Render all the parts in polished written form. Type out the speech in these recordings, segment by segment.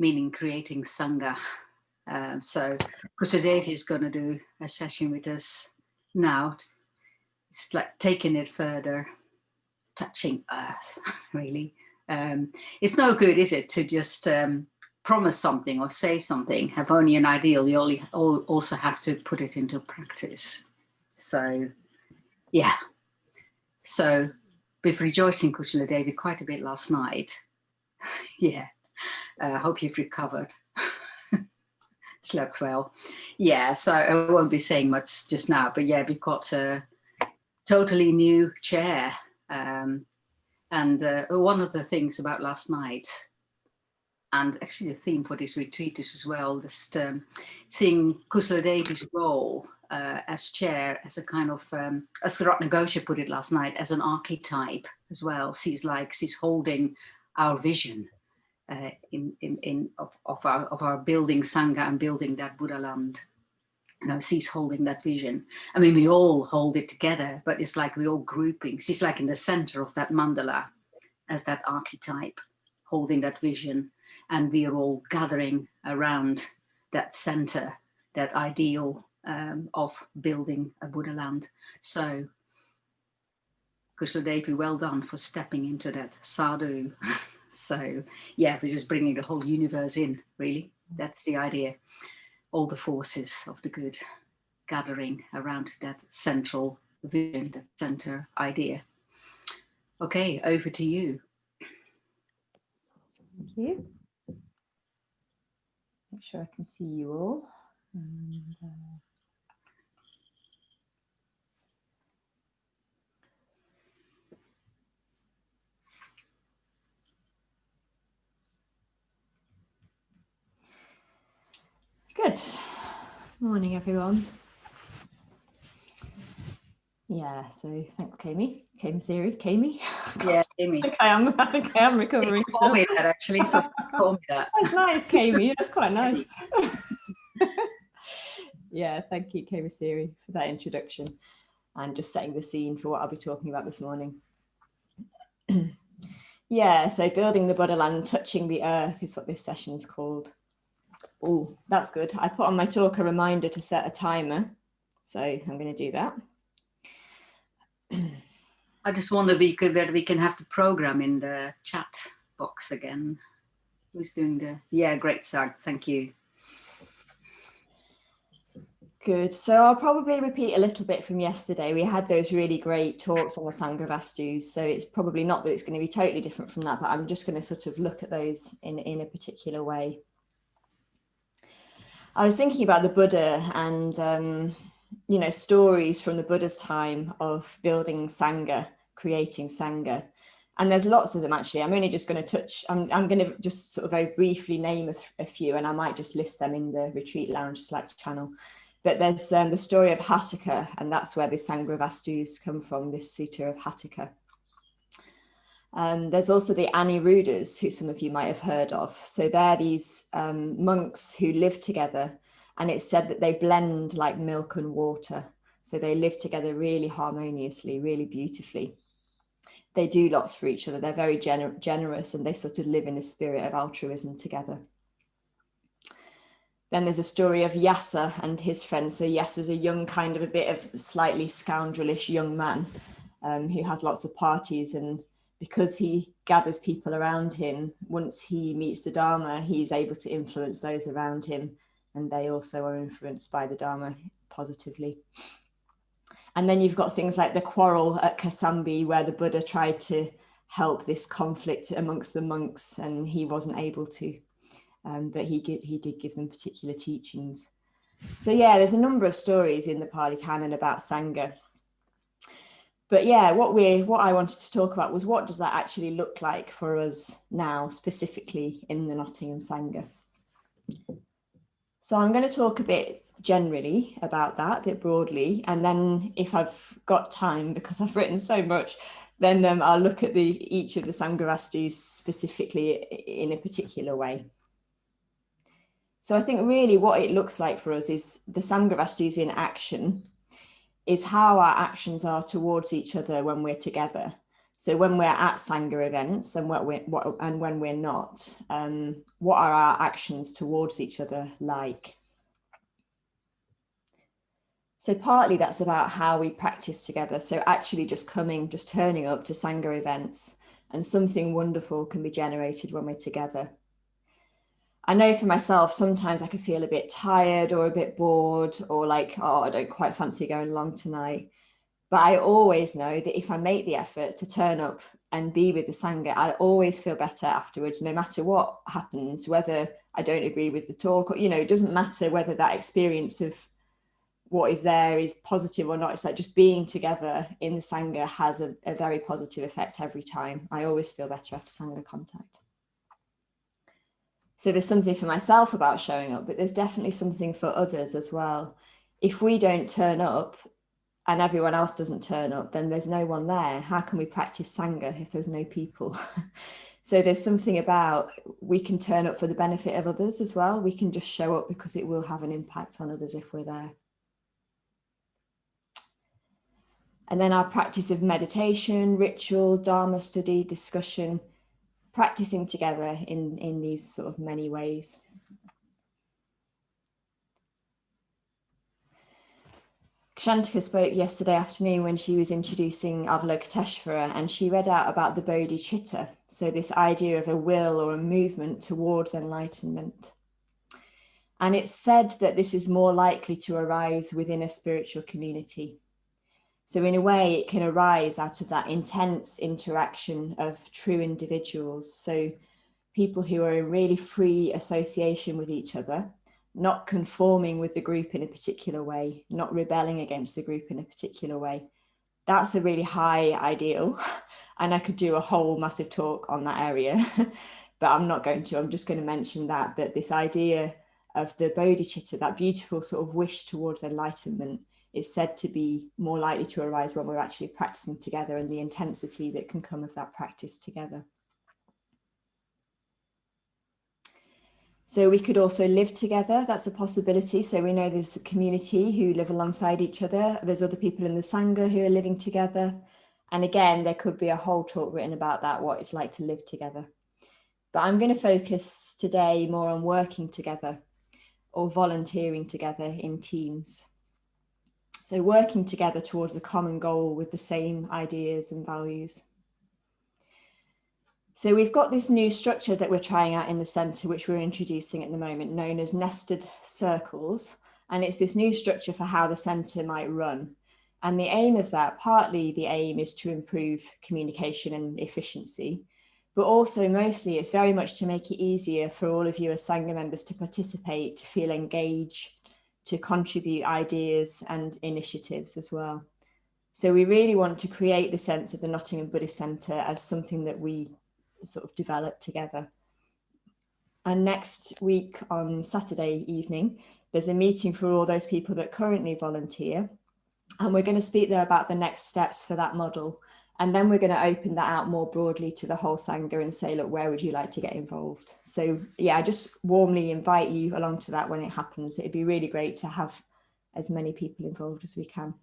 meaning creating Sangha. So Kusaladevi is going to do a session with us now. It's like taking it further, touching earth, really. It's no good, is it, to just promise something or say something, have only an ideal. You also have to put it into practice. So, yeah. So we've rejoiced in Kusaladevi quite a bit last night. Yeah. Hope you've recovered. Slept well. Yeah, so I won't be saying much just now, but yeah, we've got a totally new chair. And one of the things about last night, and actually the theme for this retreat is as well, this seeing Kusaladevi's role as chair, as a kind of, as Ratnagosha put it last night, as an archetype as well. She's holding our vision. Of our building Sangha and building that Buddha land. You know, she's holding that vision. I mean, we all hold it together, but it's like we're all grouping. She's like in the center of that mandala as that archetype, holding that vision. And we are all gathering around that center, that ideal of building a Buddha land. So, Kusaladevi, well done for stepping into that sadhu. So, yeah, we're just bringing the whole universe in, really. That's the idea. All the forces of the good gathering around that central vision, that center idea. Okay, over to you. Thank you. Make sure I can see you all. And, good morning, everyone. Yeah, so thanks, Kami. Kami? Yeah, Amy. I think I am recovering. Call me that, actually. So call me that. That's nice, Kami. That's quite nice. Yeah, thank you, Kami Siri, for that introduction and just setting the scene for what I'll be talking about this morning. Yeah, so building the Buddha land, touching the earth is what this session is called. Oh, that's good. I put on my talk a reminder to set a timer. So I'm going to do that. I just wonder whether we can have the program in the chat box again. Who's doing the... Yeah, great, Sag. Thank you. Good. So I'll probably repeat a little bit from yesterday. We had those really great talks on the Sangha Vastus. So it's probably not that it's going to be totally different from that, but I'm just going to sort of look at those in a particular way. I was thinking about the Buddha and, you know, stories from the Buddha's time of building Sangha, creating Sangha. And there's lots of them, actually. I'm only just going to touch, I'm going to just sort of very briefly name a few, and I might just list them in the Retreat Lounge Slack channel. But there's the story of Hataka, and that's where the Sangha Vastus come from, this sutta of Hataka. There's also the Aniruddhas, who some of you might have heard of. So they're these monks who live together, and it's said that they blend like milk and water. So they live together really harmoniously, really beautifully. They do lots for each other. They're very generous, and they sort of live in the spirit of altruism together. Then there's a story of Yasa and his friends. So Yasa's a young, kind of a bit of slightly scoundrelish young man who has lots of parties, and because he gathers people around him, once he meets the Dharma, he's able to influence those around him, and they also are influenced by the Dharma positively. And then you've got things like the Quarrel at Kasambi, where the Buddha tried to help this conflict amongst the monks, and he wasn't able to, but he did give them particular teachings. So yeah, there's a number of stories in the Pali Canon about Sangha. But yeah, what I wanted to talk about was, what does that actually look like for us now, specifically in the Nottingham Sangha? So I'm going to talk a bit generally about that, a bit broadly, and then if I've got time, because I've written so much, then I'll look at each of the Sangha Vastus specifically in a particular way. So I think really what it looks like for us is the Sangha Vastus in action, is how our actions are towards each other when we're together. So when we're at Sangha events and when we're not, what are our actions towards each other like? So partly that's about how we practice together. So actually just turning up to Sangha events, and something wonderful can be generated when we're together. I know for myself, sometimes I could feel a bit tired or a bit bored, or like, oh, I don't quite fancy going along tonight. But I always know that if I make the effort to turn up and be with the Sangha, I always feel better afterwards, no matter what happens, whether I don't agree with the talk, or, it doesn't matter whether that experience of what is there is positive or not. It's like just being together in the Sangha has a very positive effect every time. I always feel better after Sangha contact. So there's something for myself about showing up, but there's definitely something for others as well. If we don't turn up and everyone else doesn't turn up, then there's no one there. How can we practice Sangha if there's no people? So there's something about, we can turn up for the benefit of others as well. We can just show up because it will have an impact on others if we're there. And then our practice of meditation, ritual, Dharma study, discussion, practicing together in these sort of many ways. Kshantika spoke yesterday afternoon when she was introducing Avalokiteshvara, and she read out about the bodhicitta, so this idea of a will or a movement towards enlightenment. And it's said that this is more likely to arise within a spiritual community. So in a way, it can arise out of that intense interaction of true individuals. So people who are in really free association with each other, not conforming with the group in a particular way, not rebelling against the group in a particular way. That's a really high ideal. And I could do a whole massive talk on that area, but I'm not going to. I'm just going to mention that this idea of the bodhicitta, that beautiful sort of wish towards enlightenment, is said to be more likely to arise when we're actually practicing together, and the intensity that can come of that practice together. So we could also live together. That's a possibility. So we know there's a community who live alongside each other. There's other people in the Sangha who are living together. And again, there could be a whole talk written about that, what it's like to live together. But I'm going to focus today more on working together or volunteering together in teams. So working together towards a common goal with the same ideas and values. So we've got this new structure that we're trying out in the centre, which we're introducing at the moment, known as nested circles. And it's this new structure for how the centre might run. And the aim of that, partly the aim is to improve communication and efficiency, but also mostly it's very much to make it easier for all of you as Sangha members to participate, to feel engaged, to contribute ideas and initiatives as well. So we really want to create the sense of the Nottingham Buddhist Centre as something that we sort of develop together. And next week on Saturday evening, there's a meeting for all those people that currently volunteer. And we're going to speak there about the next steps for that model. And then we're going to open that out more broadly to the whole Sangha and say, look, where would you like to get involved? So yeah, I just warmly invite you along to that when it happens. It'd be really great to have as many people involved as we can.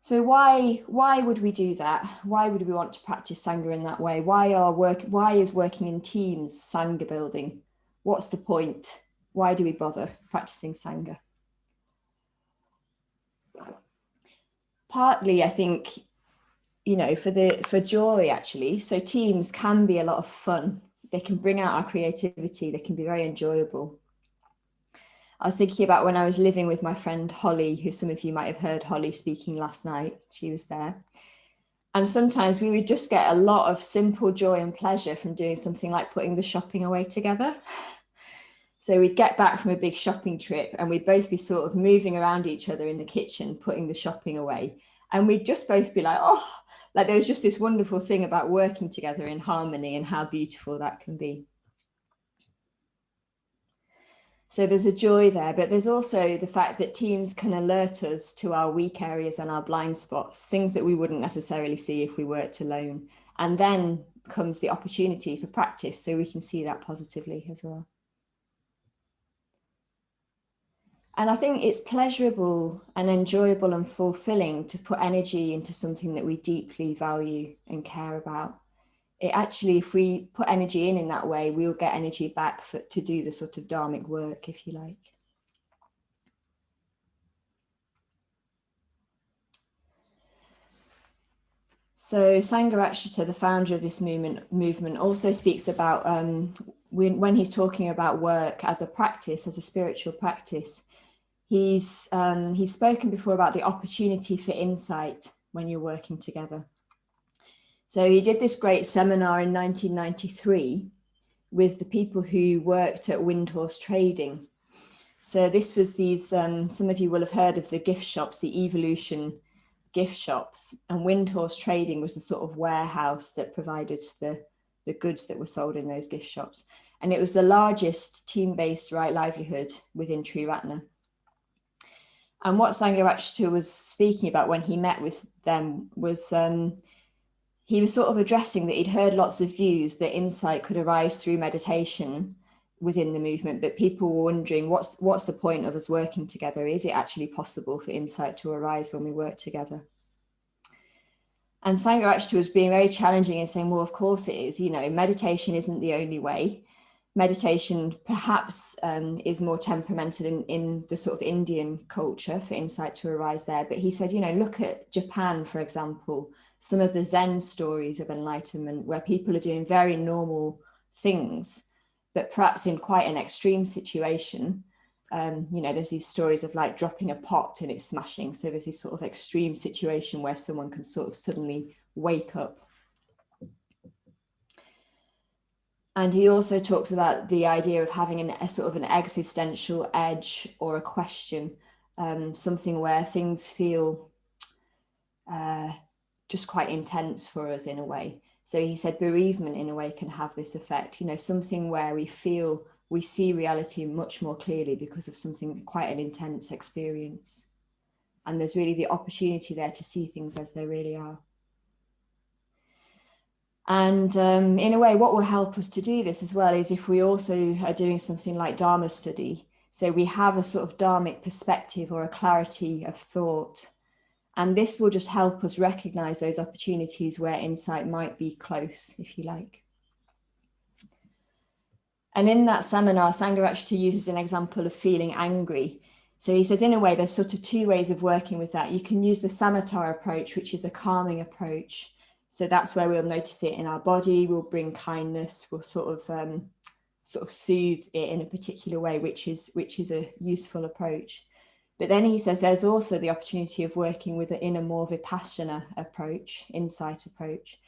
So why would we do that? Why would we want to practice Sangha in that way? Why is working in teams Sangha building? What's the point? Why do we bother practicing Sangha? Partly, I think, for joy, actually. So teams can be a lot of fun. They can bring out our creativity. They can be very enjoyable. I was thinking about when I was living with my friend Holly, who some of you might have heard Holly speaking last night. She was there. And sometimes we would just get a lot of simple joy and pleasure from doing something like putting the shopping away together. So we'd get back from a big shopping trip and we'd both be sort of moving around each other in the kitchen, putting the shopping away. And we'd just both be like, oh, like there was just this wonderful thing about working together in harmony and how beautiful that can be. So there's a joy there, but there's also the fact that teams can alert us to our weak areas and our blind spots, things that we wouldn't necessarily see if we worked alone. And then comes the opportunity for practice, so we can see that positively as well. And I think it's pleasurable and enjoyable and fulfilling to put energy into something that we deeply value and care about. It actually, if we put energy in that way, we'll get energy back to do the sort of dharmic work, if you like. So Sangha, the founder of this movement also speaks about when he's talking about work as a practice, as a spiritual practice, he's spoken before about the opportunity for insight when you're working together. So he did this great seminar in 1993 with the people who worked at Windhorse Trading. So this was these, some of you will have heard of the gift shops, the Evolution gift shops, and Windhorse Trading was the sort of warehouse that provided the goods that were sold in those gift shops. And it was the largest team-based right livelihood within Triratna. And what Sangha was speaking about when he met with them was he was sort of addressing that he'd heard lots of views that insight could arise through meditation within the movement, but people were wondering what's the point of us working together? Is it actually possible for insight to arise when we work together? And Sangha was being very challenging and saying, well, of course it is. You know, meditation isn't the only way. Meditation perhaps is more temperamental in the sort of Indian culture for insight to arise there. But he said, you know, look at Japan, for example, some of the Zen stories of enlightenment where people are doing very normal things, but perhaps in quite an extreme situation. You know, there's these stories of like dropping a pot and it's smashing. So there's this sort of extreme situation where someone can sort of suddenly wake up. And he also talks about the idea of having a sort of an existential edge or a question, something where things feel just quite intense for us in a way. So he said bereavement in a way can have this effect, you know, something where we feel we see reality much more clearly because of something quite an intense experience. And there's really the opportunity there to see things as they really are. And in a way, what will help us to do this as well is if we also are doing something like Dharma study. So we have a sort of Dharmic perspective or a clarity of thought. And this will just help us recognize those opportunities where insight might be close, if you like. And in that seminar, Sangha uses an example of feeling angry. So he says, in a way, there's sort of two ways of working with that. You can use the samatha approach, which is a calming approach. So that's where we'll notice it in our body, we'll bring kindness, we'll sort of soothe it in a particular way, which is a useful approach. But then he says there's also the opportunity of working with in a more Vipassana approach, insight approach.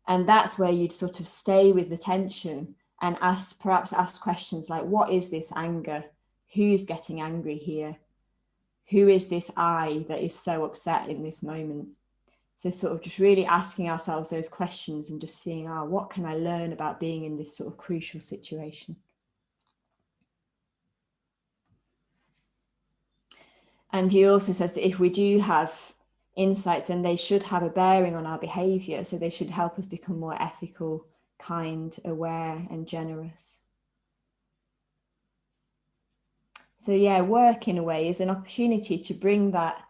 And that's where you'd sort of stay with the tension and perhaps ask questions like, what is this anger? Who's getting angry here? Who is this I that is so upset in this moment? So sort of just really asking ourselves those questions and just seeing, what can I learn about being in this sort of crucial situation? And he also says that if we do have insights, then they should have a bearing on our behavior. So they should help us become more ethical, kind, aware, and generous. So yeah, work in a way is an opportunity to bring that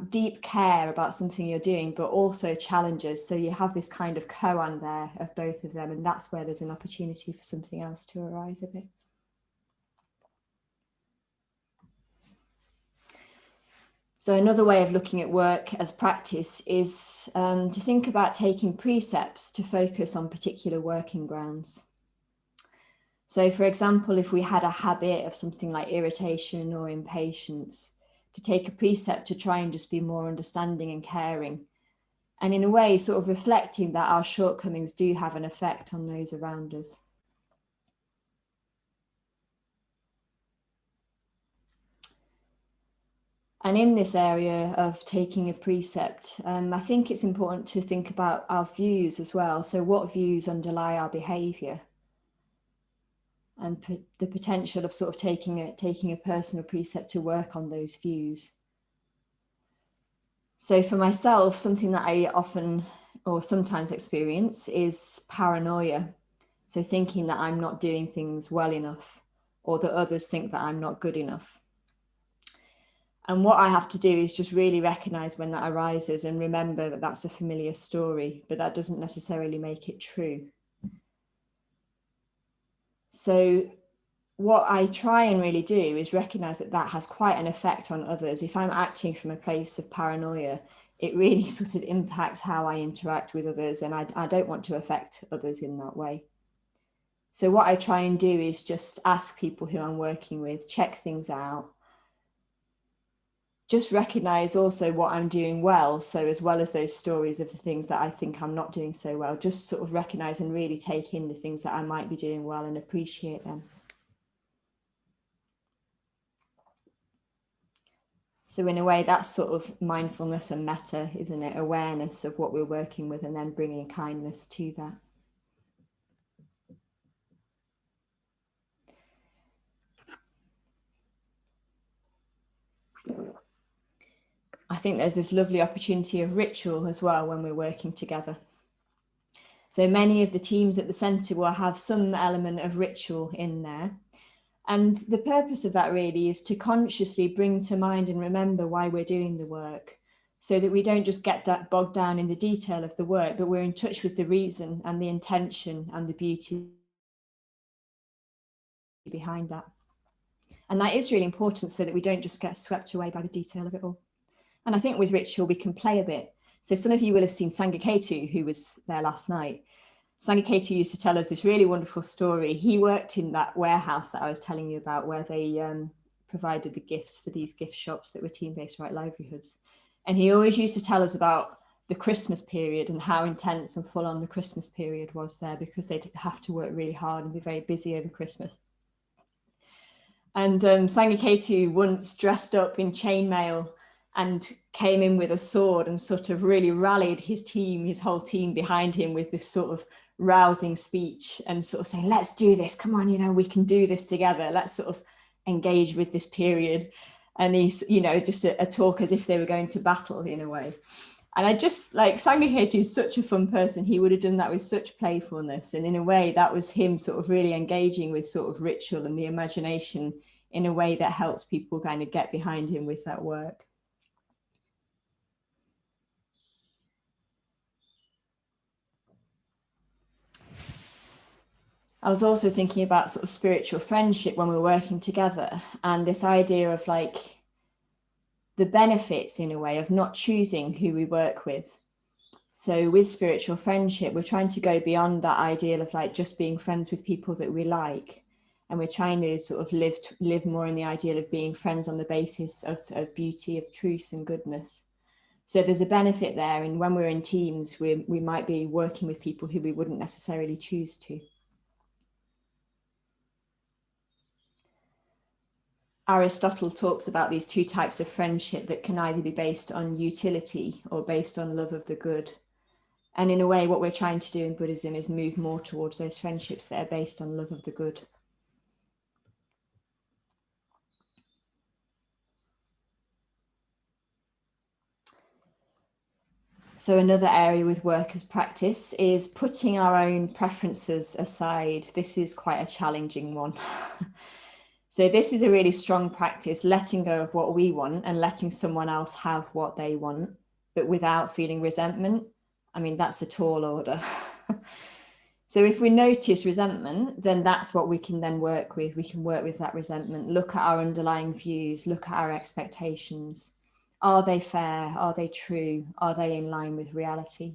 deep care about something you're doing, but also challenges. So you have this kind of koan there of both of them, and that's where there's an opportunity for something else to arise a bit. So another way of looking at work as practice is to think about taking precepts to focus on particular working grounds. So for example, if we had a habit of something like irritation or impatience, to take a precept to try and just be more understanding and caring. And in a way, sort of reflecting that our shortcomings do have an effect on those around us. And in this area of taking a precept, I think it's important to think about our views as well. So what views underlie our behaviour? And the potential of sort of taking a personal precept to work on those views. So for myself, something that I often or sometimes experience is paranoia. So thinking that I'm not doing things well enough, or that others think that I'm not good enough. And what I have to do is just really recognize when that arises and remember that that's a familiar story, but that doesn't necessarily make it true. So what I try and really do is recognize that that has quite an effect on others. If I'm acting from a place of paranoia, it really sort of impacts how I interact with others, and I don't want to affect others in that way. So what I try and do is just ask people who I'm working with, check things out, just recognize also what I'm doing well. So as well as those stories of the things that I think I'm not doing so well, just sort of recognize and really take in the things that I might be doing well and appreciate them. So in a way, that's sort of mindfulness and metta, isn't it? Awareness of what we're working with and then bringing kindness to that. I think there's this lovely opportunity of ritual as well when we're working together. So many of the teams at the centre will have some element of ritual in there. And the purpose of that really is to consciously bring to mind and remember why we're doing the work, so that we don't just get bogged down in the detail of the work, but we're in touch with the reason and the intention and the beauty behind that. And that is really important so that we don't just get swept away by the detail of it all. And I think with ritual, we can play a bit. So some of you will have seen Sangha Retreat, who was there last night. Sangha Retreat used to tell us this really wonderful story. He worked in that warehouse that I was telling you about, where they provided the gifts for these gift shops that were team-based right livelihoods. And he always used to tell us about the Christmas period and how intense and full on the Christmas period was there, because they'd have to work really hard and be very busy over Christmas. And Sangha Retreat once dressed up in chainmail and came in with a sword and sort of really rallied his team, his whole team behind him with this sort of rousing speech and sort of saying, let's do this, come on, you know, we can do this together, let's sort of engage with this period. And he's, you know, just a talk as if they were going to battle in a way. And I just like, Sangha Retreat is such a fun person. He would have done that with such playfulness. And in a way, that was him sort of really engaging with sort of ritual and the imagination in a way that helps people kind of get behind him with that work. I was also thinking about sort of spiritual friendship when we're working together, and this idea of like the benefits in a way of not choosing who we work with. So with spiritual friendship, we're trying to go beyond that ideal of like just being friends with people that we like. And we're trying to sort of live more in the ideal of being friends on the basis of beauty, of truth and goodness. So there's a benefit there. And when we're in teams, we might be working with people who we wouldn't necessarily choose to. Aristotle talks about these two types of friendship that can either be based on utility or based on love of the good. And in a way, what we're trying to do in Buddhism is move more towards those friendships that are based on love of the good. So another area with workers' practice is putting our own preferences aside. This is quite a challenging one. So this is a really strong practice, letting go of what we want and letting someone else have what they want, but without feeling resentment. I mean, that's a tall order. So if we notice resentment, then that's what we can then work with. We can work with that resentment, look at our underlying views, look at our expectations. Are they fair? Are they true? Are they in line with reality?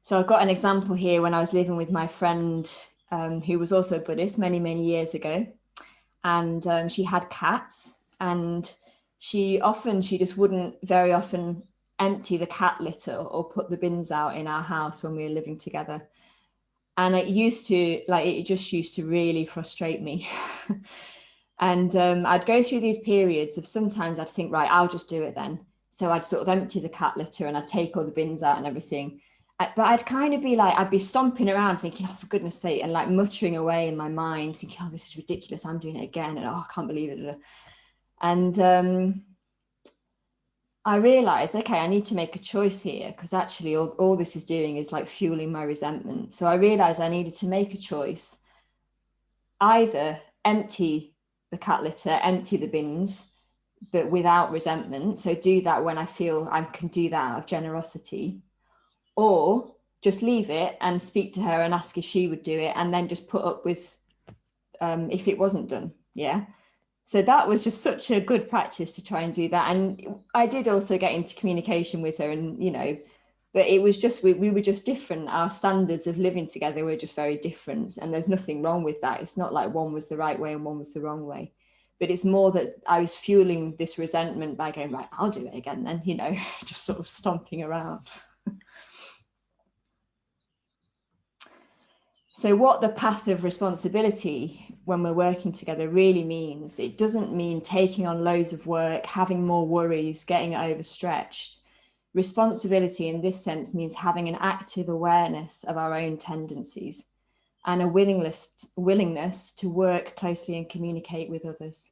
So I've got an example here when I was living with my friend who was also Buddhist many, many years ago. And she had cats, and she just wouldn't very often empty the cat litter or put the bins out in our house when we were living together. And it just used to really frustrate me. And I'd go through these periods of sometimes I'd think, right, I'll just do it then. So I'd sort of empty the cat litter and I'd take all the bins out and everything. But I'd kind of be like, I'd be stomping around thinking, oh, for goodness sake, and like muttering away in my mind, thinking, oh, this is ridiculous. I'm doing it again. And oh, I can't believe it. And I realized, okay, I need to make a choice here, because actually all this is doing is like fueling my resentment. So I realized I needed to make a choice, either empty the cat litter, empty the bins, but without resentment. So do that when I feel I can do that out of generosity, or just leave it and speak to her and ask if she would do it, and then just put up with if it wasn't done. Yeah. So that was just such a good practice to try and do that. And I did also get into communication with her, and, you know, but it was just, we were just different. Our standards of living together were just very different. And there's nothing wrong with that. It's not like one was the right way and one was the wrong way. But it's more that I was fueling this resentment by going, right, I'll do it again then, you know, just sort of stomping around. So what the path of responsibility when we're working together really means, it doesn't mean taking on loads of work, having more worries, getting overstretched. Responsibility in this sense means having an active awareness of our own tendencies and a willingness to work closely and communicate with others.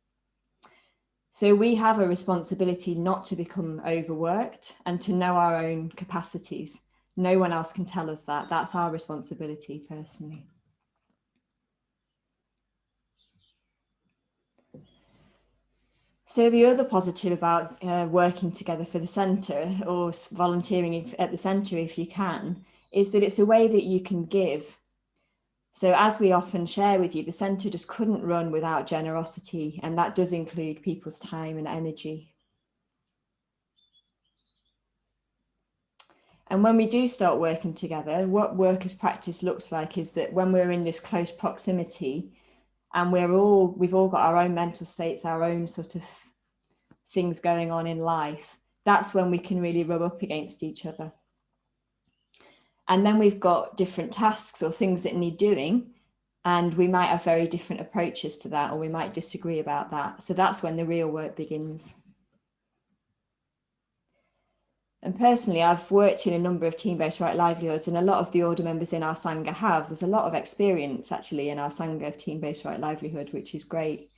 So we have a responsibility not to become overworked and to know our own capacities. No one else can tell us that. That's our responsibility personally. So the other positive about working together for the centre, or volunteering at the centre if you can, is that it's a way that you can give. So as we often share with you, the centre just couldn't run without generosity, and that does include people's time and energy. And when we do start working together, what work as practice looks like is that when we're in this close proximity and we've all got our own mental states, our own sort of things going on in life, that's when we can really rub up against each other. And then we've got different tasks or things that need doing, and we might have very different approaches to that, or we might disagree about that. So that's when the real work begins. And personally, I've worked in a number of team-based right livelihoods, and a lot of the order members in our Sangha have. There's a lot of experience actually in our Sangha of team-based right livelihood, which is great.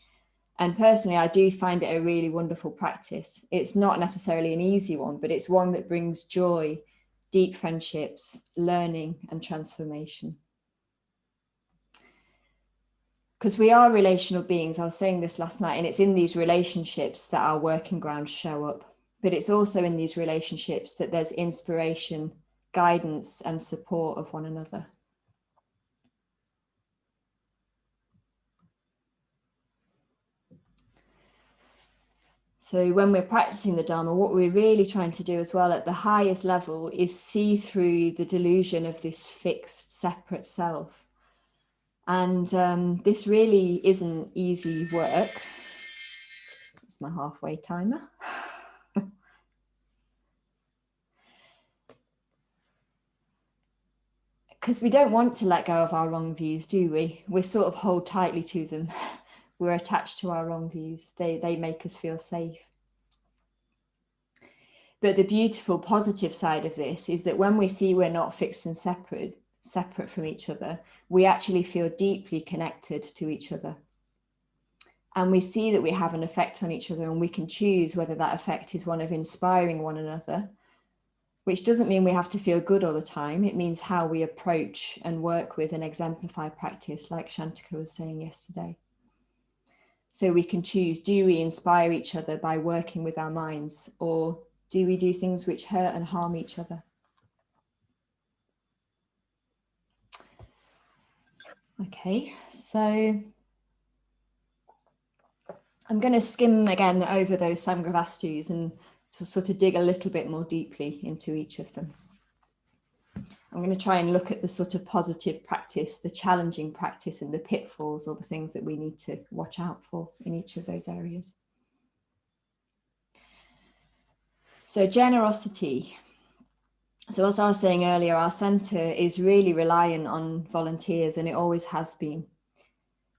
And personally, I do find it a really wonderful practice. It's not necessarily an easy one, but it's one that brings joy, deep friendships, learning, and transformation. Because we are relational beings. I was saying this last night, and it's in these relationships that our working grounds show up. But it's also in these relationships that there's inspiration, guidance, and support of one another. So when we're practicing the Dharma, what we're really trying to do as well at the highest level is see through the delusion of this fixed, separate self. And this really isn't easy work. It's my halfway timer. Because we don't want to let go of our wrong views, do we? We sort of hold tightly to them. We're attached to our wrong views. They make us feel safe. But the beautiful positive side of this is that when we see we're not fixed and separate from each other, we actually feel deeply connected to each other. And we see that we have an effect on each other, and we can choose whether that effect is one of inspiring one another, which doesn't mean we have to feel good all the time. It means how we approach and work with and exemplify practice, like Shantika was saying yesterday. So we can choose, do we inspire each other by working with our minds, or do we do things which hurt and harm each other? Okay, so I'm going to skim again over those Samgravastus and to sort of dig a little bit more deeply into each of them. I'm going to try and look at the sort of positive practice, the challenging practice, and the pitfalls, or the things that we need to watch out for in each of those areas. So generosity. So as I was saying earlier, our centre is really reliant on volunteers, and it always has been.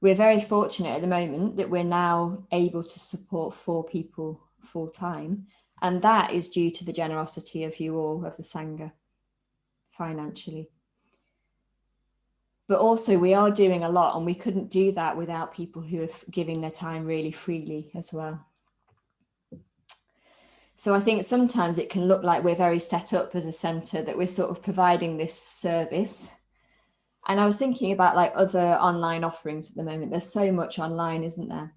We're very fortunate at the moment that we're now able to support 4 people full time. And that is due to the generosity of you all, of the Sangha, financially. But also we are doing a lot, and we couldn't do that without people who are giving their time really freely as well. So I think sometimes it can look like we're very set up as a centre, that we're sort of providing this service. And I was thinking about like other online offerings at the moment. There's so much online, isn't there?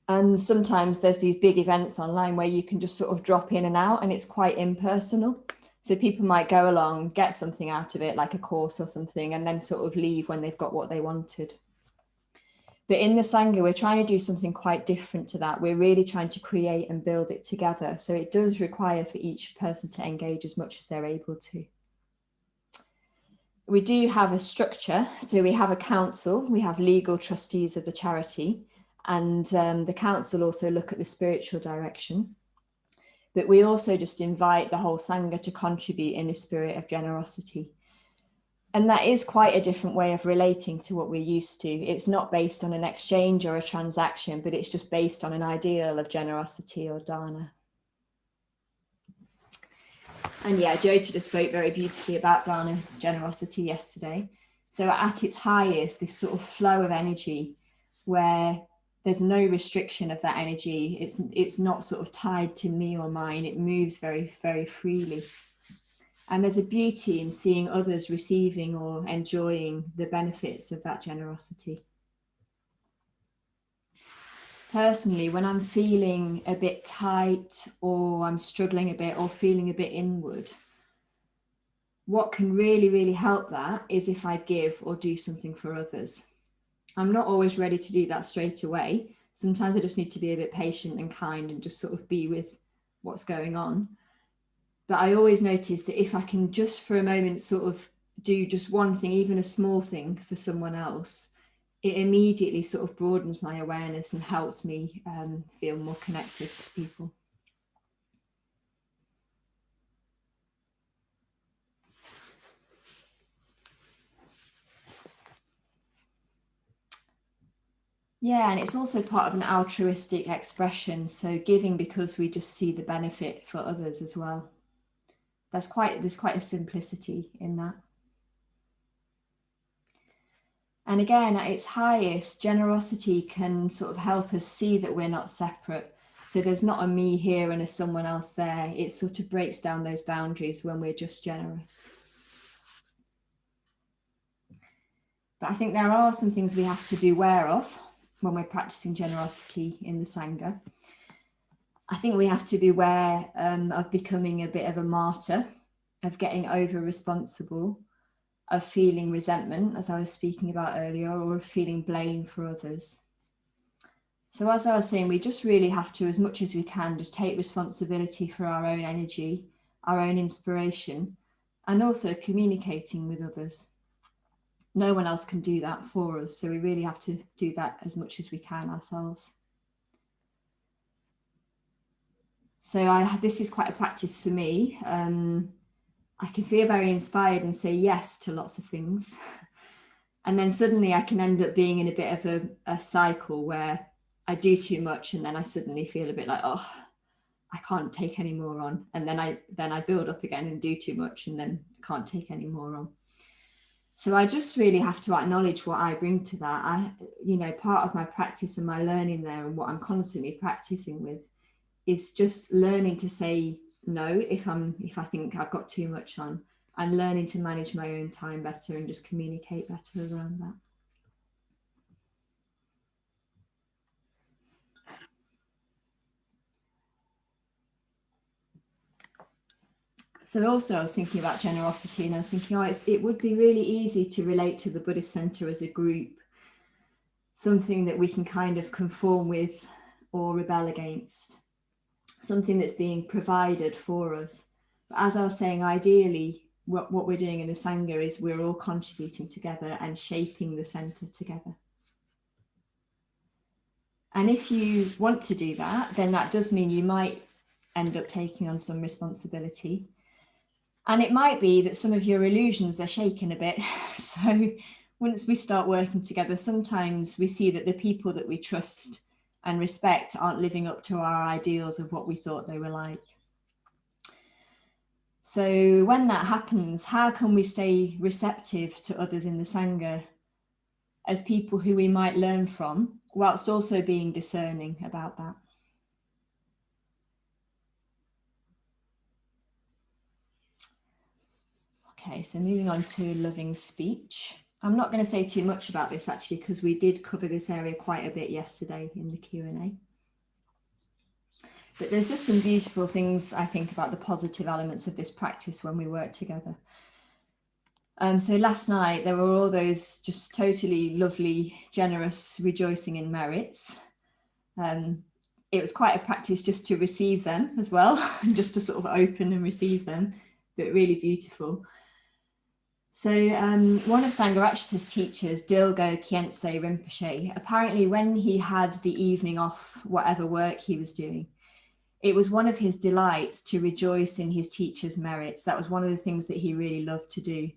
And sometimes there's these big events online where you can just sort of drop in and out, and it's quite impersonal. So people might go along, get something out of it, like a course or something, and then sort of leave when they've got what they wanted. But in the Sangha, we're trying to do something quite different to that. We're really trying to create and build it together. So it does require for each person to engage as much as they're able to. We do have a structure. So we have a council, we have legal trustees of the charity, and the council also look at the spiritual direction. But we also just invite the whole Sangha to contribute in a spirit of generosity. And that is quite a different way of relating to what we're used to. It's not based on an exchange or a transaction, but it's just based on an ideal of generosity or dana. And yeah, Jyoti just spoke very beautifully about dana, generosity, yesterday. So at its highest, this sort of flow of energy where there's no restriction of that energy. It's not sort of tied to me or mine. It moves very, very freely. And there's a beauty in seeing others receiving or enjoying the benefits of that generosity. Personally, when I'm feeling a bit tight or I'm struggling a bit or feeling a bit inward, what can really, really help that is if I give or do something for others. I'm not always ready to do that straight away. Sometimes I just need to be a bit patient and kind and just sort of be with what's going on. But I always notice that if I can just for a moment sort of do just one thing, even a small thing for someone else, it immediately sort of broadens my awareness and helps me feel more connected to people. Yeah, and it's also part of an altruistic expression. So giving because we just see the benefit for others as well. There's quite a simplicity in that. And again, at its highest, generosity can sort of help us see that we're not separate. So there's not a me here and a someone else there. It sort of breaks down those boundaries when we're just generous. But I think there are some things we have to be aware of when we're practicing generosity in the Sangha. I think we have to be aware of becoming a bit of a martyr, of getting over responsible, of feeling resentment, as I was speaking about earlier, or of feeling blame for others. So as I was saying, we just really have to, as much as we can, just take responsibility for our own energy, our own inspiration, and also communicating with others. No one else can do that for us, so we really have to do that as much as we can ourselves. So this is quite a practice for me. I can feel very inspired and say yes to lots of things. And then suddenly I can end up being in a bit of a cycle where I do too much and then I suddenly feel a bit like, oh, I can't take any more on. And then I build up again and do too much and then can't take any more on. So I just really have to acknowledge what I bring to that. Part of my practice and my learning there and what I'm constantly practicing with is just learning to say no if I think I've got too much on, and learning to manage my own time better and just communicate better around that. So also I was thinking about generosity, and I was thinking, it would be really easy to relate to the Buddhist Center as a group, something that we can kind of conform with or rebel against, something that's being provided for us. But as I was saying, ideally, what we're doing in the Sangha is we're all contributing together and shaping the center together. And if you want to do that, then that does mean you might end up taking on some responsibility. And it might be that some of your illusions are shaken a bit. So once we start working together, sometimes we see that the people that we trust and respect aren't living up to our ideals of what we thought they were like. So when that happens, how can we stay receptive to others in the Sangha as people who we might learn from, whilst also being discerning about that? Okay, so moving on to loving speech. I'm not going to say too much about this actually, because we did cover this area quite a bit yesterday in the Q&A. But there's just some beautiful things, I think, about the positive elements of this practice when we work together. So last night there were all those just totally lovely, generous, rejoicing in merits. It was quite a practice just to receive them as well, just to sort of open and receive them, but really beautiful. So one of Sangharakshita's teachers, Dilgo Khyentse Rinpoche, apparently when he had the evening off whatever work he was doing, it was one of his delights to rejoice in his teacher's merits. That was one of the things that he really loved to do.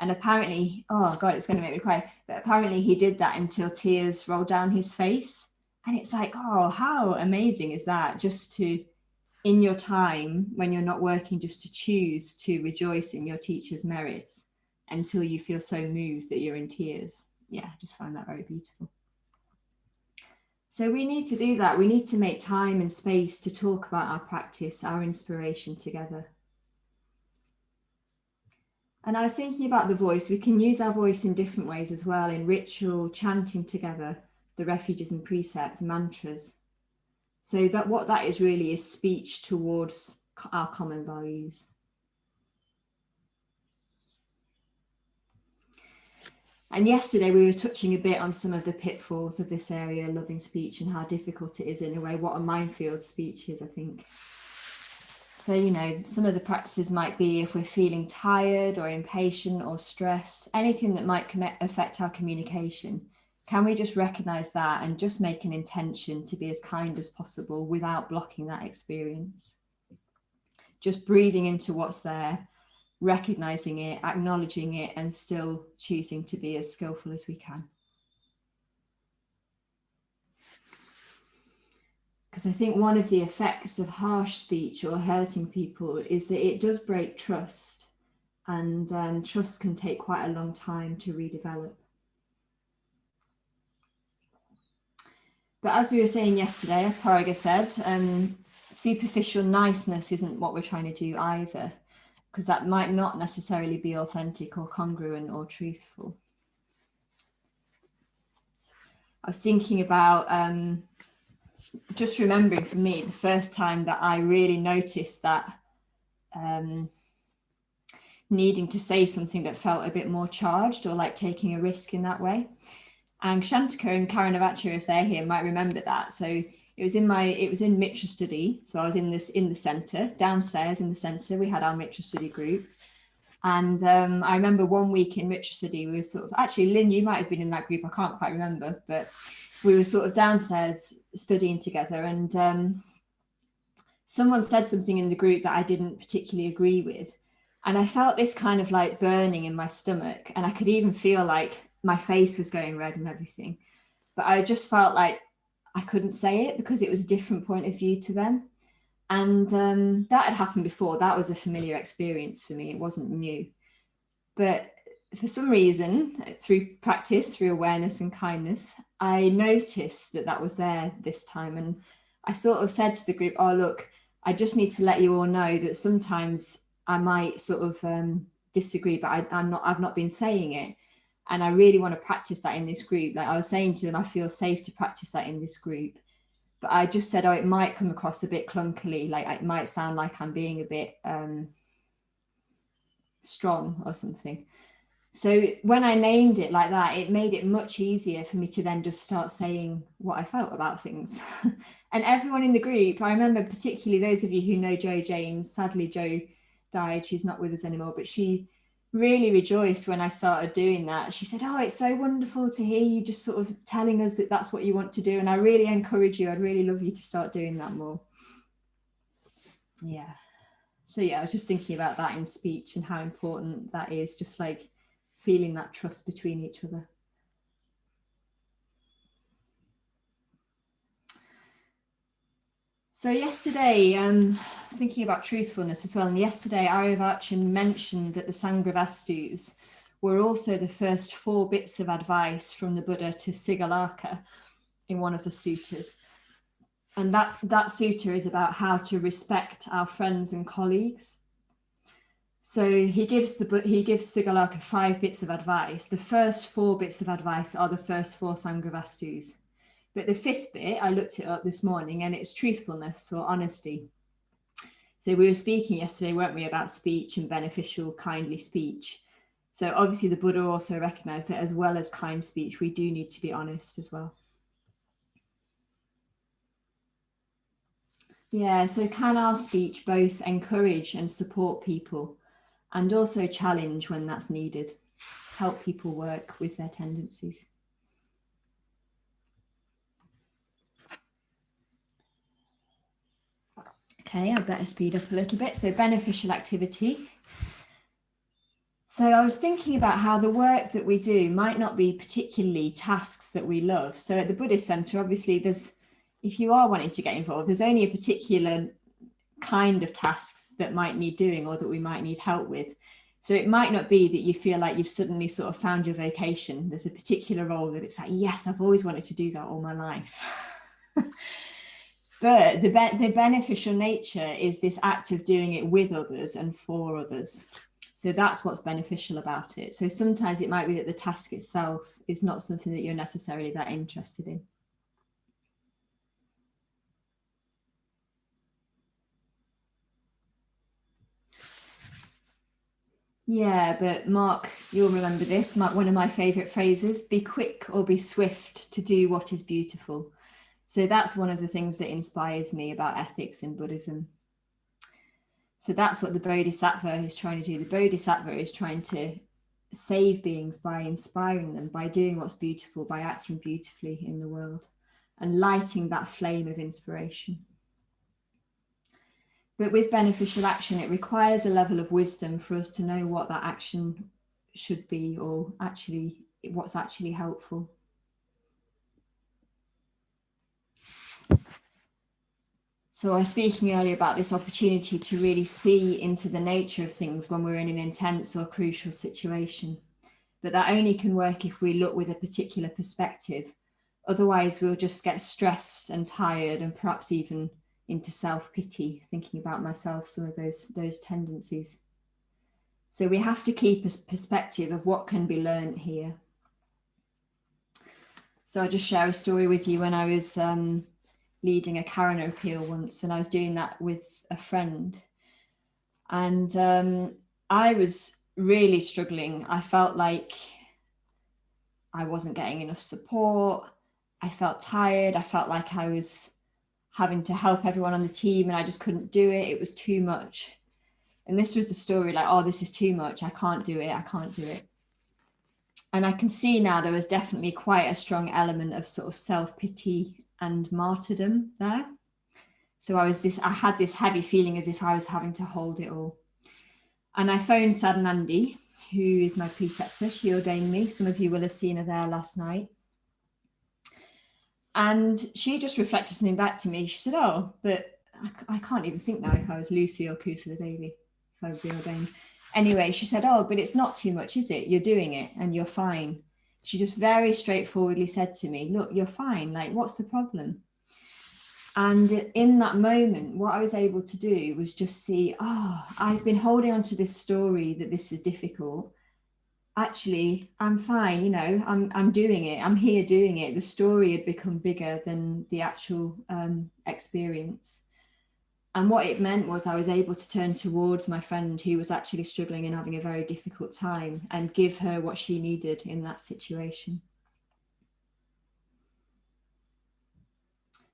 And apparently, oh God, it's going to make me cry, but apparently he did that until tears rolled down his face. And it's like, oh, how amazing is that? Just to, in your time when you're not working, just to choose to rejoice in your teacher's merits until you feel so moved that you're in tears. Yeah, I just find that very beautiful. So we need to do that. We need to make time and space to talk about our practice, our inspiration together. And I was thinking about the voice. We can use our voice in different ways as well, in ritual, chanting together, the refuges and precepts, mantras. So that what that is really is speech towards our common values. And yesterday we were touching a bit on some of the pitfalls of this area, loving speech, and how difficult it is in a way, what a minefield speech is, I think. So, you know, some of the practices might be if we're feeling tired or impatient or stressed, anything that might affect our communication. Can we just recognize that and just make an intention to be as kind as possible without blocking that experience? Just breathing into what's there, recognizing it, acknowledging it, and still choosing to be as skillful as we can. Because I think one of the effects of harsh speech or hurting people is that it does break trust, and trust can take quite a long time to redevelop. But as we were saying yesterday, as Paraga said, superficial niceness isn't what we're trying to do either, because that might not necessarily be authentic or congruent or truthful. I was thinking about just remembering for me the first time that I really noticed that needing to say something that felt a bit more charged or like taking a risk in that way. And Kshantika and Karanavacharya, if they're here, might remember that. So it was in Mitra study. So I was in the centre, downstairs in the centre, we had our Mitra study group. And I remember one week in Mitra study, we were sort of, actually, Lynn, you might have been in that group, I can't quite remember, but we were sort of downstairs studying together, and someone said something in the group that I didn't particularly agree with. And I felt this kind of like burning in my stomach, and I could even feel like my face was going red and everything. But I just felt like I couldn't say it because it was a different point of view to them. And that had happened before. That was a familiar experience for me. It wasn't new. But for some reason, through practice, through awareness and kindness, I noticed that that was there this time. And I sort of said to the group, oh, look, I just need to let you all know that sometimes I might sort of disagree, but I've not been saying it. And I really want to practice that in this group. Like I was saying to them, I feel safe to practice that in this group. But I just said, oh, it might come across a bit clunkily. Like it might sound like I'm being a bit strong or something. So when I named it like that, it made it much easier for me to then just start saying what I felt about things. And everyone in the group, I remember particularly those of you who know Jo James, sadly Jo died, she's not with us anymore, but she really rejoiced when I started doing that. She said, oh, it's so wonderful to hear you just sort of telling us that that's what you want to do. And I really encourage you. I'd really love you to start doing that more. Yeah. So yeah, I was just thinking about that in speech and how important that is, just like feeling that trust between each other. So yesterday, I was thinking about truthfulness as well. And yesterday, Aryavachan mentioned that the Sangha Vastus were also the first 4 bits of advice from the Buddha to Sigalaka in one of the suttas. And that sutta is about how to respect our friends and colleagues. So he gives Sigalaka 5 bits of advice. The first 4 bits of advice are the first 4 Sangha Vastus. But the fifth bit, I looked it up this morning, and it's truthfulness or honesty. So we were speaking yesterday, weren't we, about speech and beneficial, kindly speech. So obviously the Buddha also recognized that as well as kind speech, we do need to be honest as well. Yeah, so can our speech both encourage and support people, and also challenge when that's needed, help people work with their tendencies? Okay, I better speed up a little bit. So beneficial activity. So I was thinking about how the work that we do might not be particularly tasks that we love. So at the Buddhist Center, obviously if you are wanting to get involved, there's only a particular kind of tasks that might need doing or that we might need help with. So it might not be that you feel like you've suddenly sort of found your vocation. There's a particular role that it's like, yes, I've always wanted to do that all my life. But the beneficial nature is this act of doing it with others and for others. So that's what's beneficial about it. So sometimes it might be that the task itself is not something that you're necessarily that interested in. Yeah, but Mark, you'll remember this, one of my favourite phrases, be quick or be swift to do what is beautiful. So that's one of the things that inspires me about ethics in Buddhism. So that's what the Bodhisattva is trying to do. The Bodhisattva is trying to save beings by inspiring them, by doing what's beautiful, by acting beautifully in the world and lighting that flame of inspiration. But with beneficial action, it requires a level of wisdom for us to know what that action should be, or actually what's actually helpful. So I was speaking earlier about this opportunity to really see into the nature of things when we're in an intense or crucial situation. But that only can work if we look with a particular perspective. Otherwise, we'll just get stressed and tired and perhaps even into self-pity, thinking about myself, some of those tendencies. So we have to keep a perspective of what can be learned here. So I'll just share a story with you. When I was leading a Karana appeal once, and I was doing that with a friend, and I was really struggling. I felt like I wasn't getting enough support. I felt tired. I felt like I was having to help everyone on the team and I just couldn't do it. It was too much. And this was the story, like, oh, this is too much. I can't do it. I can't do it. And I can see now there was definitely quite a strong element of sort of self-pity and martyrdom there. So I had this heavy feeling as if I was having to hold it all. And I phoned Sadhanandi, who is my preceptor. She ordained me. Some of you will have seen her there last night. And she just reflected something back to me. She said, oh, but I can't even think now if I was Lucy or Kusaladevi, if I would be ordained. Anyway, she said, oh, but it's not too much, is it? You're doing it and you're fine. She just very straightforwardly said to me, look, you're fine. Like, what's the problem? And in that moment, what I was able to do was just see, oh, I've been holding on to this story that this is difficult. Actually, I'm fine, you know, I'm doing it. I'm here doing it. The story had become bigger than the actual experience. And what it meant was I was able to turn towards my friend who was actually struggling and having a very difficult time and give her what she needed in that situation.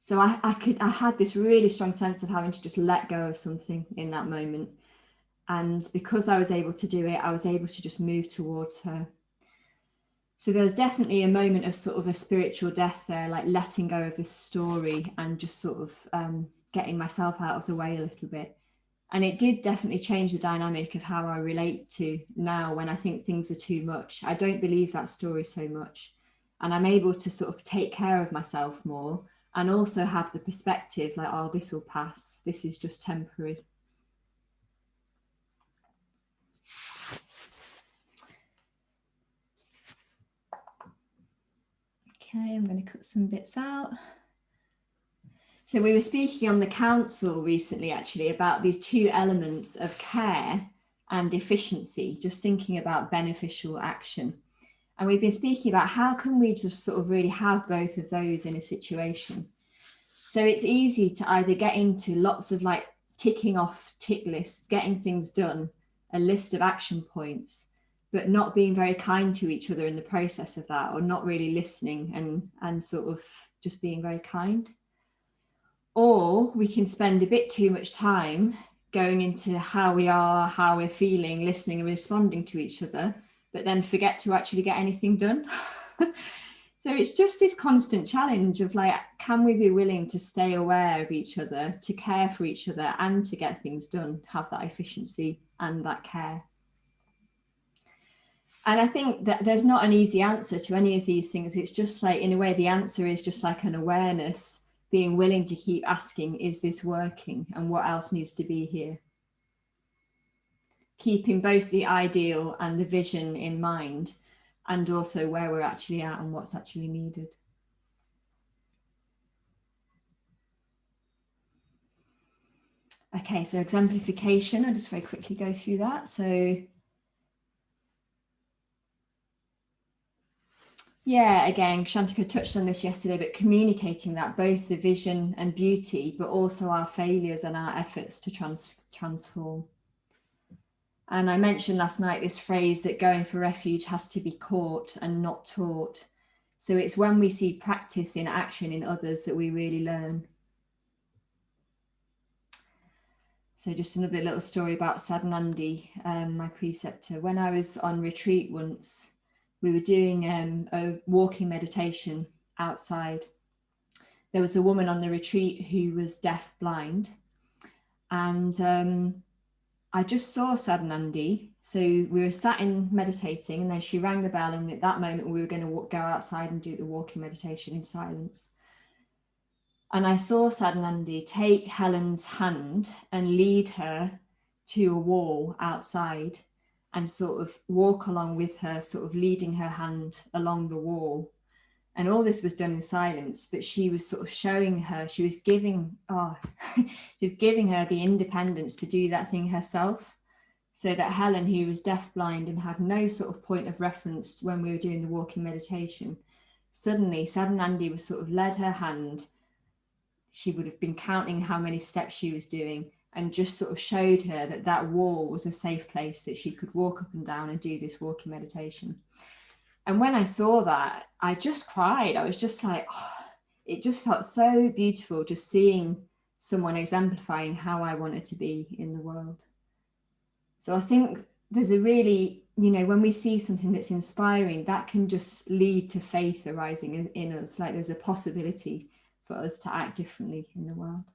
So I had this really strong sense of having to just let go of something in that moment. And because I was able to do it, I was able to just move towards her. So there was definitely a moment of sort of a spiritual death there, like letting go of this story and just sort of getting myself out of the way a little bit. And it did definitely change the dynamic of how I relate to now when I think things are too much. I don't believe that story so much. And I'm able to sort of take care of myself more and also have the perspective like, oh, this will pass. This is just temporary. Okay, I'm going to cut some bits out. So we were speaking on the council recently, actually, about these two elements of care and efficiency, just thinking about beneficial action. And we've been speaking about how can we just sort of really have both of those in a situation. So it's easy to either get into lots of like ticking off tick lists, getting things done, a list of action points, but not being very kind to each other in the process of that, or not really listening and sort of just being very kind. Or we can spend a bit too much time going into how we are, how we're feeling, listening and responding to each other, but then forget to actually get anything done. So it's just this constant challenge of like, can we be willing to stay aware of each other, to care for each other, and to get things done, have that efficiency and that care? And I think that there's not an easy answer to any of these things. It's just like, in a way, the answer is just like an awareness, being willing to keep asking, is this working? And what else needs to be here? Keeping both the ideal and the vision in mind, and also where we're actually at and what's actually needed. Okay, so exemplification, I'll just very quickly go through that. So yeah, again, Shantika touched on this yesterday, but communicating that, both the vision and beauty, but also our failures and our efforts to transform. And I mentioned last night this phrase that going for refuge has to be caught and not taught. So it's when we see practice in action in others that we really learn. So just another little story about Sadhanandi, my preceptor. When I was on retreat once, we were doing a walking meditation outside. There was a woman on the retreat who was deaf blind, and I just saw Sadhanandi. So we were sat in meditating, and then she rang the bell, and at that moment we were going to go outside and do the walking meditation in silence. And I saw Sadhanandi take Helen's hand and lead her to a wall outside and sort of walk along with her, sort of leading her hand along the wall. And all this was done in silence, but she was sort of showing her, she was giving her the independence to do that thing herself. So that Helen, who was deafblind and had no sort of point of reference when we were doing the walking meditation, suddenly Sadhanandi was sort of led her hand. She would have been counting how many steps she was doing, and just sort of showed her that that wall was a safe place that she could walk up and down and do this walking meditation. And when I saw that, I just cried. I was just like, oh, it just felt so beautiful just seeing someone exemplifying how I wanted to be in the world. So I think there's a really, when we see something that's inspiring, that can just lead to faith arising in us. Like there's a possibility for us to act differently in the world.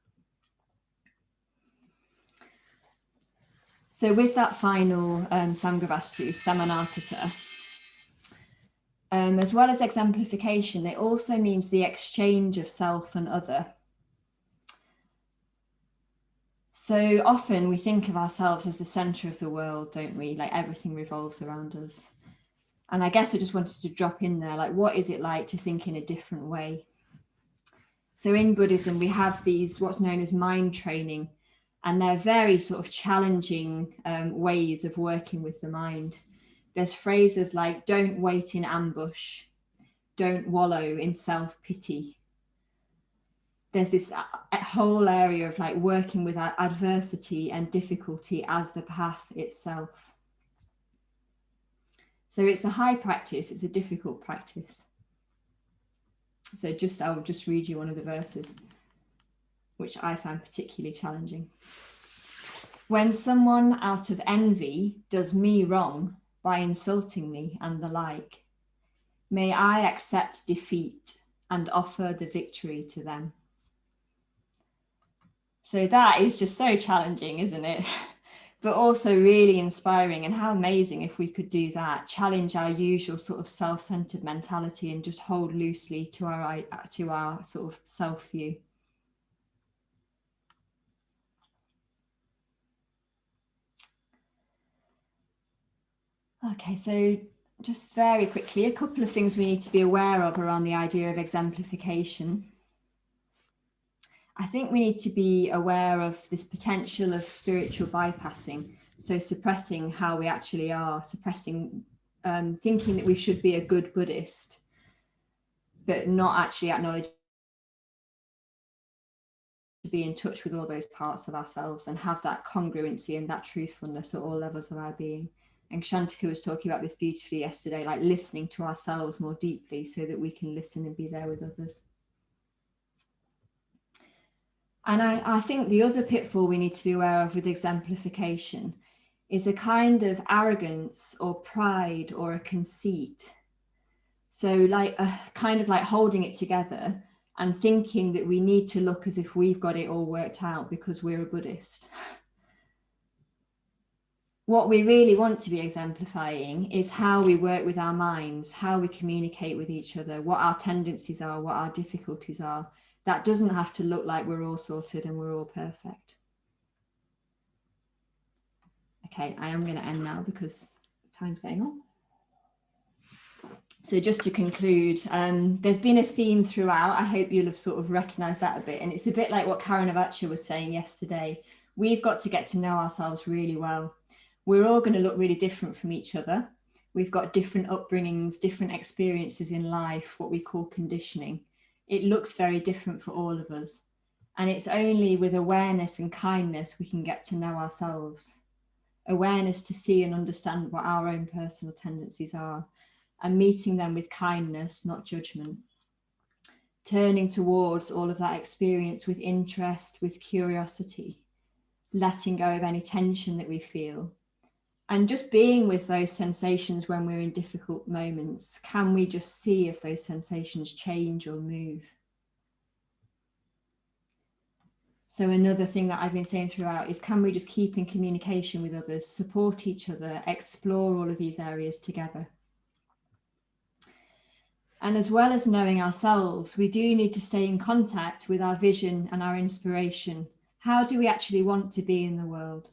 So with that final Sangavastu, Samanatata, as well as exemplification, it also means the exchange of self and other. So often we think of ourselves as the centre of the world, don't we? Like everything revolves around us. And I guess I just wanted to drop in there, like, what is it like to think in a different way? So in Buddhism, we have these, what's known as mind training, and they're very sort of challenging ways of working with the mind. There's phrases like, don't wait in ambush, don't wallow in self-pity. There's this whole area of like working with adversity and difficulty as the path itself. So it's a high practice, it's a difficult practice. So I'll just read you one of the verses, which I found particularly challenging. When someone out of envy does me wrong by insulting me and the like, may I accept defeat and offer the victory to them. So that is just so challenging, isn't it? But also really inspiring, and how amazing if we could do that, challenge our usual sort of self-centered mentality and just hold loosely to our sort of self-view. Okay, so just very quickly, a couple of things we need to be aware of around the idea of exemplification. I think we need to be aware of this potential of spiritual bypassing. So suppressing how we actually are, suppressing thinking that we should be a good Buddhist, but not actually acknowledging to be in touch with all those parts of ourselves and have that congruency and that truthfulness at all levels of our being. And Shantika was talking about this beautifully yesterday, like listening to ourselves more deeply so that we can listen and be there with others. And I think the other pitfall we need to be aware of with exemplification is a kind of arrogance or pride or a conceit. So like a kind of like holding it together and thinking that we need to look as if we've got it all worked out because we're a Buddhist. What we really want to be exemplifying is how we work with our minds, how we communicate with each other, what our tendencies are, what our difficulties are. That doesn't have to look like we're all sorted and we're all perfect. Okay, I am going to end now because time's going on. So just to conclude, there's been a theme throughout. I hope you'll have sort of recognised that a bit. And it's a bit like what Karen Avacha was saying yesterday. We've got to get to know ourselves really well. We're all going to look really different from each other. We've got different upbringings, different experiences in life, what we call conditioning. It looks very different for all of us. And it's only with awareness and kindness we can get to know ourselves. Awareness to see and understand what our own personal tendencies are, and meeting them with kindness, not judgment. Turning towards all of that experience with interest, with curiosity, letting go of any tension that we feel, and just being with those sensations when we're in difficult moments. Can we just see if those sensations change or move? So another thing that I've been saying throughout is, can we just keep in communication with others, support each other, explore all of these areas together? And as well as knowing ourselves, we do need to stay in contact with our vision and our inspiration. How do we actually want to be in the world?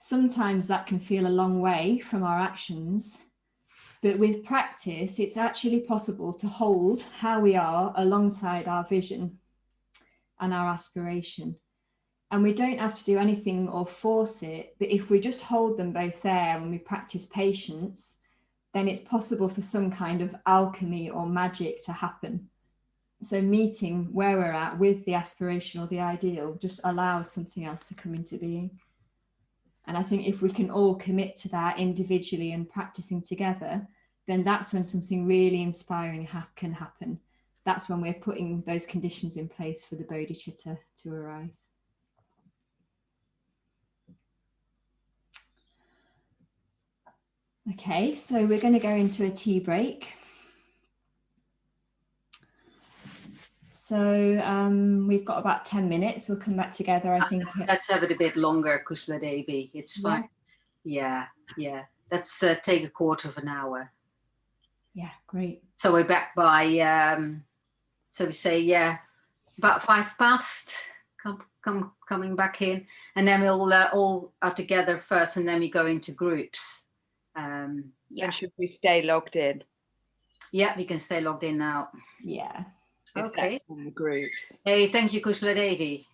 Sometimes that can feel a long way from our actions, but with practice, it's actually possible to hold how we are alongside our vision and our aspiration. And we don't have to do anything or force it, but if we just hold them both there and we practice patience, then it's possible for some kind of alchemy or magic to happen. So meeting where we're at with the aspiration or the ideal just allows something else to come into being. And I think if we can all commit to that individually and practicing together, then that's when something really inspiring can happen. That's when we're putting those conditions in place for the bodhicitta to arise. Okay, so we're going to go into a tea break. So we've got about 10 minutes. We'll come back together, I think. Let's have it a bit longer, Kusaladevi. It's fine. Yeah. Let's take a quarter of an hour. Yeah, great. So we're back by, so we say, about 5 past, coming back in. And then we'll all are together first, and then we go into groups. And should we stay logged in? Yeah, we can stay logged in now. Yeah. If Okay. that's in the groups. Hey, thank you, Kusaladevi.